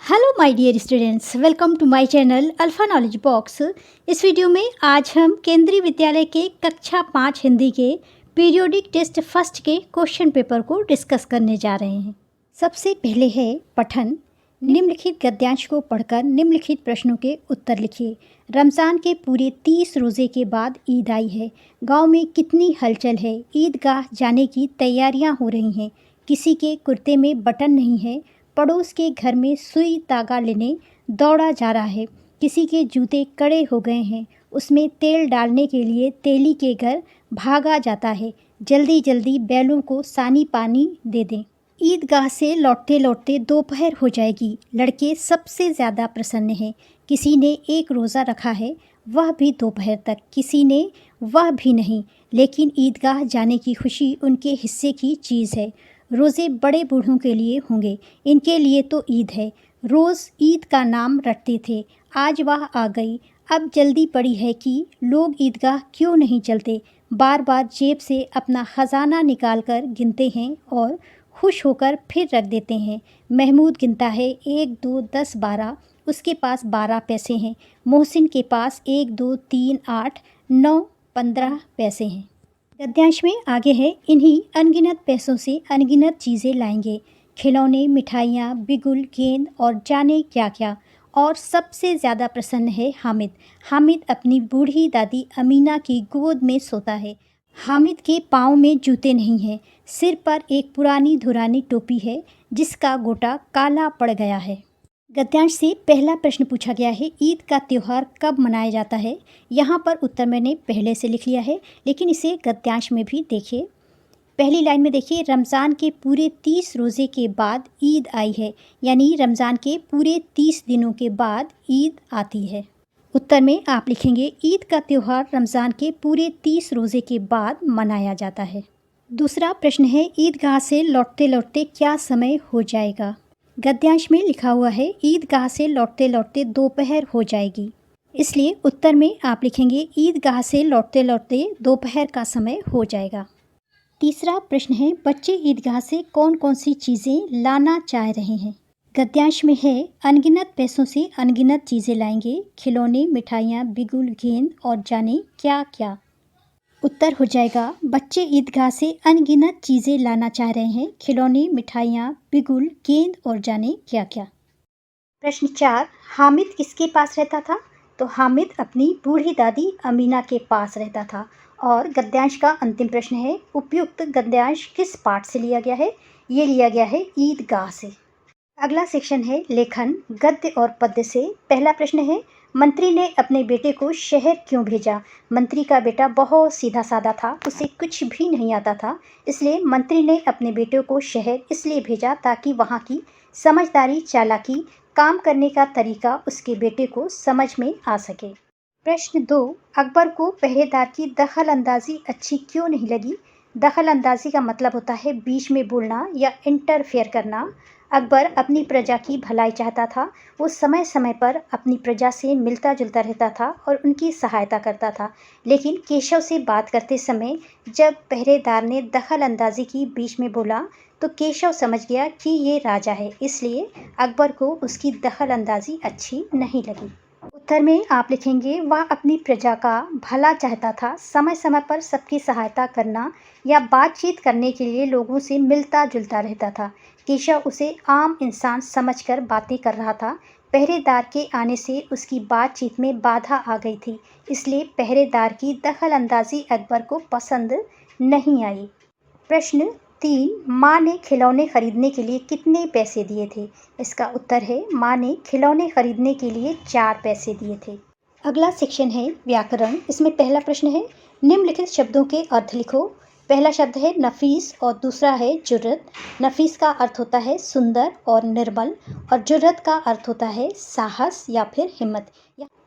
Hello my dear students, welcome to my channel alpha knowledge box. इस video में आज हम केंद्रीय विद्यालय के कक्षा 5 हिंदी के पीरियोडिक टेस्ट फर्स्ट के क्वेश्चन पेपर को डिस्कस करने जा रहे हैं। सबसे पहले है पठन। निम्नलिखित गद्यांश को पढ़कर निम्नलिखित प्रश्नों के उत्तर लिखिए। रमज़ान के पूरे 30 रोज़े के बाद ईद आई है। गांव में कितनी हलचल है। ईदगाह जाने की तैयारियां हो रही हैं। किसी के कुर्ते में बटन नहीं है। पड़ोस के घर में सुई तागा लेने दौड़ा जा रहा है। किसी के जूते कड़े हो गए हैं। उसमें तेल डालने के लिए तेली के घर भागा जाता है। जल्दी जल्दी बैलों को सानी पानी दे दें। ईदगाह से लौटते लौटते दोपहर हो जाएगी। लड़के सबसे ज़्यादा प्रसन्न हैं। किसी ने एक रोज़ा रखा है, वह भी दोपहर तक। किसी ने वह भी नहीं, लेकिन ईदगाह जाने की खुशी उनके हिस्से की चीज़ है। रोज़े बड़े बूढ़ों के लिए होंगे, इनके लिए तो ईद है। रोज़ ईद का नाम रटते थे, आज वह आ गई। अब जल्दी पड़ी है कि लोग ईदगाह क्यों नहीं चलते। बार बार जेब से अपना ख़जाना निकाल कर गिनते हैं और खुश होकर फिर रख देते हैं। महमूद गिनता है 1 2 10 12, उसके पास 12 पैसे हैं। मोहसिन के पास 1 2 3 8 9 15 पैसे हैं। गद्यांश में आगे है, इन्हीं अनगिनत पैसों से अनगिनत चीज़ें लाएंगे। खिलौने, मिठाइयाँ, बिगुल, गेंद और जाने क्या क्या। और सबसे ज़्यादा प्रसन्न है हामिद। हामिद अपनी बूढ़ी दादी अमीना की गोद में सोता है। हामिद के पाँव में जूते नहीं हैं। सिर पर एक पुरानी धुरानी टोपी है जिसका गोटा काला पड़ गया है। गद्यांश से पहला प्रश्न पूछा गया है, ईद का त्यौहार कब मनाया जाता है। यहाँ पर उत्तर मैंने पहले से लिख लिया है, लेकिन इसे गद्यांश में भी देखिए। पहली लाइन में देखिए, रमज़ान के पूरे 30 रोज़े के बाद ईद आई है, यानी रमज़ान के पूरे 30 दिनों के बाद ईद आती है। उत्तर में आप लिखेंगे, ईद का त्यौहार रमज़ान के पूरे 30 रोज़े के बाद मनाया जाता है। दूसरा प्रश्न है, ईदगाह से लौटते लौटते क्या समय हो जाएगा। गद्यांश में लिखा हुआ है, ईदगाह से लौटते लौटते दोपहर हो जाएगी, इसलिए उत्तर में आप लिखेंगे, ईदगाह से लौटते लौटते दोपहर का समय हो जाएगा। तीसरा प्रश्न है, बच्चे ईदगाह से कौन कौन सी चीज़ें लाना चाह रहे हैं। गद्यांश में है, अनगिनत पैसों से अनगिनत चीज़ें लाएंगे। खिलौने, मिठाइयाँ, बिगुल, गेंद और जाने क्या क्या। उत्तर हो जाएगा, बच्चे ईदगाह से अनगिनत चीज़ें लाना चाह रहे हैं। खिलौने, मिठाइयाँ, बिगुल, गेंद और जाने क्या क्या। प्रश्न 4, हामिद किसके पास रहता था। तो हामिद अपनी बूढ़ी दादी अमीना के पास रहता था। और गद्यांश का अंतिम प्रश्न है, उपयुक्त गद्यांश किस पाठ से लिया गया है। ये लिया गया है ईदगाह से। अगला सेक्शन है लेखन, गद्य और पद्य से। पहला प्रश्न है, मंत्री ने अपने बेटे को शहर क्यों भेजा। मंत्री का बेटा बहुत सीधा साधा था, उसे कुछ भी नहीं आता था, इसलिए मंत्री ने अपने बेटे को शहर इसलिए भेजा ताकि वहाँ की समझदारी, चालाकी, काम करने का तरीका उसके बेटे को समझ में आ सके। प्रश्न 2, अकबर को पहरेदार की दखल अंदाजी अच्छी क्यों नहीं लगी। दखल अंदाजी का मतलब होता है बीच में बोलना या इंटरफेयर करना। अकबर अपनी प्रजा की भलाई चाहता था। वो समय समय पर अपनी प्रजा से मिलता जुलता रहता था और उनकी सहायता करता था, लेकिन केशव से बात करते समय जब पहरेदार ने दखल अंदाजी की, बीच में बोला, तो केशव समझ गया कि ये राजा है, इसलिए अकबर को उसकी दखल अंदाजी अच्छी नहीं लगी। उत्तर में आप लिखेंगे, वह अपनी प्रजा का भला चाहता था। समय समय पर सबकी सहायता करना या बातचीत करने के लिए लोगों से मिलता जुलता रहता था। केशव उसे आम इंसान समझकर बातें कर रहा था। पहरेदार के आने से उसकी बातचीत में बाधा आ गई थी, इसलिए पहरेदार की दखल अंदाजी अकबर को पसंद नहीं आई। प्रश्न 3, माँ ने खिलौने खरीदने के लिए कितने पैसे दिए थे। इसका उत्तर है, माँ ने खिलौने खरीदने के लिए 4 पैसे दिए थे। अगला सेक्शन है व्याकरण। इसमें पहला प्रश्न है, निम्नलिखित शब्दों के अर्थ लिखो। पहला शब्द है नफीस और दूसरा है जुर्रत। नफीस का अर्थ होता है सुंदर और निर्मल, और जुर्रत का अर्थ होता है साहस या फिर हिम्मत।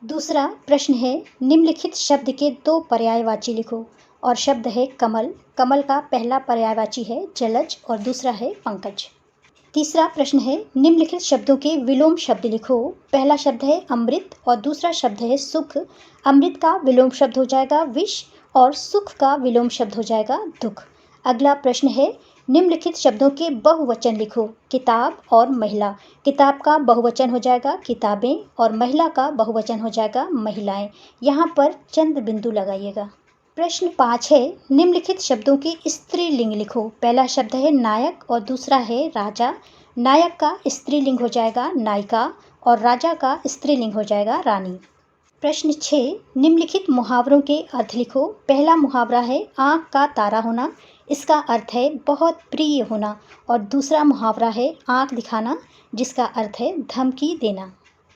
दूसरा प्रश्न है, निम्नलिखित शब्द के 2 पर्यायवाची लिखो। और शब्द है कमल। कमल का पहला पर्यायवाची है जलज और दूसरा है पंकज। तीसरा प्रश्न है, निम्नलिखित शब्दों के विलोम शब्द लिखो। पहला शब्द है अमृत और दूसरा शब्द है सुख। अमृत का विलोम शब्द हो जाएगा विष और सुख का विलोम शब्द हो जाएगा दुख। अगला प्रश्न है, निम्नलिखित शब्दों के बहुवचन लिखो। किताब और महिला। किताब का बहुवचन हो जाएगा किताबें और महिला का बहुवचन हो जाएगा महिलाएं। यहाँ पर चंद बिंदु लगाइएगा। प्रश्न 5 है, निम्नलिखित शब्दों के स्त्रीलिंग लिखो। पहला शब्द है नायक और दूसरा है राजा। नायक का स्त्रीलिंग हो जाएगा नायिका और राजा का स्त्रीलिंग हो जाएगा रानी। प्रश्न 6, निम्नलिखित मुहावरों के अर्थ लिखो। पहला मुहावरा है आँख का तारा होना। इसका अर्थ है बहुत प्रिय होना। और दूसरा मुहावरा है आँख दिखाना, जिसका अर्थ है धमकी देना।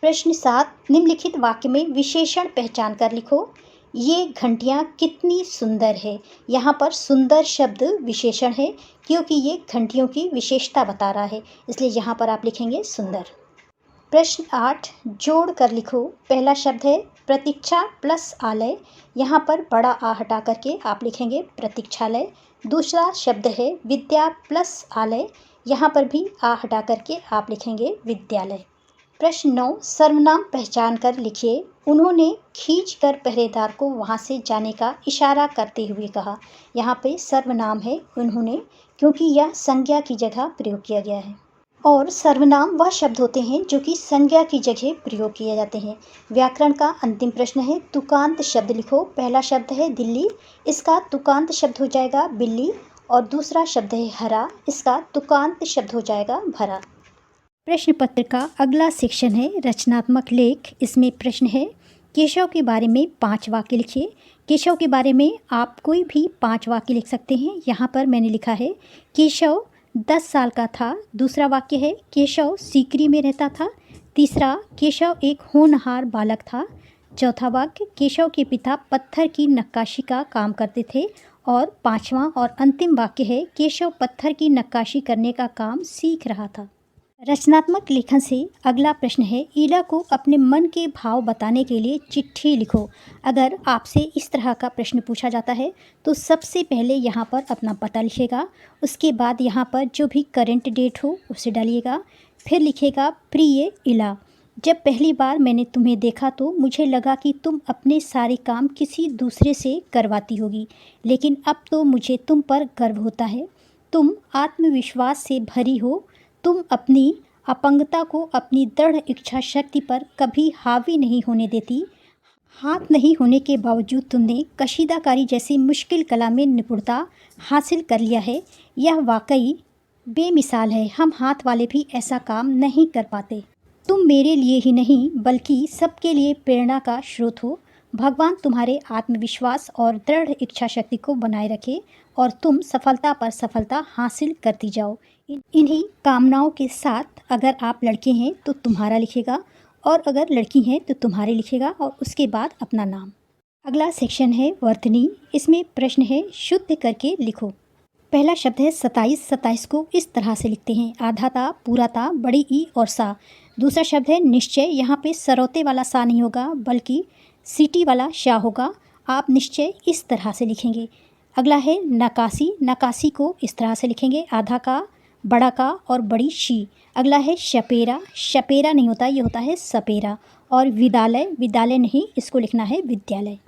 प्रश्न 7, निम्नलिखित वाक्य में विशेषण पहचान कर लिखो। ये घंटियाँ कितनी सुंदर है। यहाँ पर सुंदर शब्द विशेषण है क्योंकि ये घंटियों की विशेषता बता रहा है, इसलिए यहाँ पर आप लिखेंगे सुंदर। प्रश्न 8, जोड़ कर लिखो। पहला शब्द है प्रतीक्षा प्लस आलय। यहाँ पर बड़ा आ हटा करके आप लिखेंगे प्रतीक्षालय। दूसरा शब्द है विद्या प्लस आलय। यहाँ पर भी आ हटा करके आप लिखेंगे विद्यालय। प्रश्न 9, सर्वनाम पहचान कर लिखिए। उन्होंने खींच कर पहरेदार को वहाँ से जाने का इशारा करते हुए कहा। यहाँ पे सर्वनाम है उन्होंने, क्योंकि यह संज्ञा की जगह प्रयोग किया गया है। और सर्वनाम वह शब्द होते हैं जो कि संज्ञा की जगह प्रयोग किए जाते हैं। व्याकरण का अंतिम प्रश्न है तुकांत शब्द लिखो। पहला शब्द है दिल्ली। इसका तुकांत शब्द हो जाएगा बिल्ली। और दूसरा शब्द है हरा। इसका तुकांत शब्द हो जाएगा भरा। प्रश्न पत्र का अगला सेक्शन है रचनात्मक लेख। इसमें प्रश्न है केशव के बारे में 5 वाक्य लिखिए। केशव के बारे में आप कोई भी 5 वाक्य लिख सकते हैं। यहाँ पर मैंने लिखा है केशव 10 साल का था। दूसरा वाक्य है केशव सीकरी में रहता था। तीसरा, केशव एक होनहार बालक था। चौथा वाक्य, केशव के पिता पत्थर की नक्काशी का काम करते थे। और 5वां और अंतिम वाक्य है केशव पत्थर की नक्काशी करने का काम सीख रहा था। रचनात्मक लेखन से अगला प्रश्न है ईला को अपने मन के भाव बताने के लिए चिट्ठी लिखो। अगर आपसे इस तरह का प्रश्न पूछा जाता है तो सबसे पहले यहाँ पर अपना पता लिखेगा। उसके बाद यहाँ पर जो भी करंट डेट हो उसे डालिएगा। फिर लिखेगा प्रिय ईला, जब पहली बार मैंने तुम्हें देखा तो मुझे लगा कि तुम अपने सारे काम किसी दूसरे से करवाती होगी, लेकिन अब तो मुझे तुम पर गर्व होता है। तुम आत्मविश्वास से भरी हो। तुम अपनी अपंगता को अपनी दृढ़ इच्छा शक्ति पर कभी हावी नहीं होने देती। हाथ नहीं होने के बावजूद तुमने कशीदाकारी जैसी मुश्किल कला में निपुणता हासिल कर लिया है। यह वाकई बेमिसाल है। हम हाथ वाले भी ऐसा काम नहीं कर पाते। तुम मेरे लिए ही नहीं बल्कि सबके लिए प्रेरणा का स्रोत हो। भगवान तुम्हारे आत्मविश्वास और दृढ़ इच्छा शक्ति को बनाए रखे और तुम सफलता पर सफलता हासिल करती जाओ। इन्हीं कामनाओं के साथ अगर आप लड़के हैं तो तुम्हारा लिखेगा और अगर लड़की हैं तो तुम्हारे लिखेगा और उसके बाद अपना नाम। अगला सेक्शन है वर्तनी। इसमें प्रश्न है शुद्ध करके लिखो। पहला शब्द है 27। 27 को इस तरह से लिखते हैं आधा ता, पूरा ता, बड़ी ई और सा। दूसरा शब्द है निश्चय। यहाँ पे सरौते वाला सा नहीं होगा बल्कि सीटी वाला शा होगा। आप निश्चय इस तरह से लिखेंगे। अगला है नकासी। नकासी को इस तरह से लिखेंगे आधा का, बड़ा का और बड़ी शी। अगला है शपेरा। शपेरा नहीं होता, ये होता है सपेरा। और विद्यालय। विद्यालय नहीं, इसको लिखना है विद्यालय।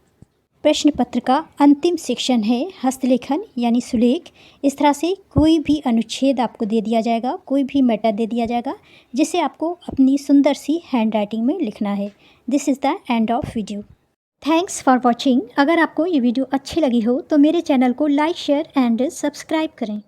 प्रश्न पत्र का अंतिम सेक्शन है हस्तलेखन यानी सुलेख। इस तरह से कोई भी अनुच्छेद आपको दे दिया जाएगा, कोई भी मैटर दे दिया जाएगा जिसे आपको अपनी सुंदर सी हैंड राइटिंग में लिखना है। This is the end of video. Thanks for watching. अगर आपको ये वीडियो अच्छी लगी हो तो मेरे चैनल को लाइक, शेयर एंड सब्सक्राइब करें।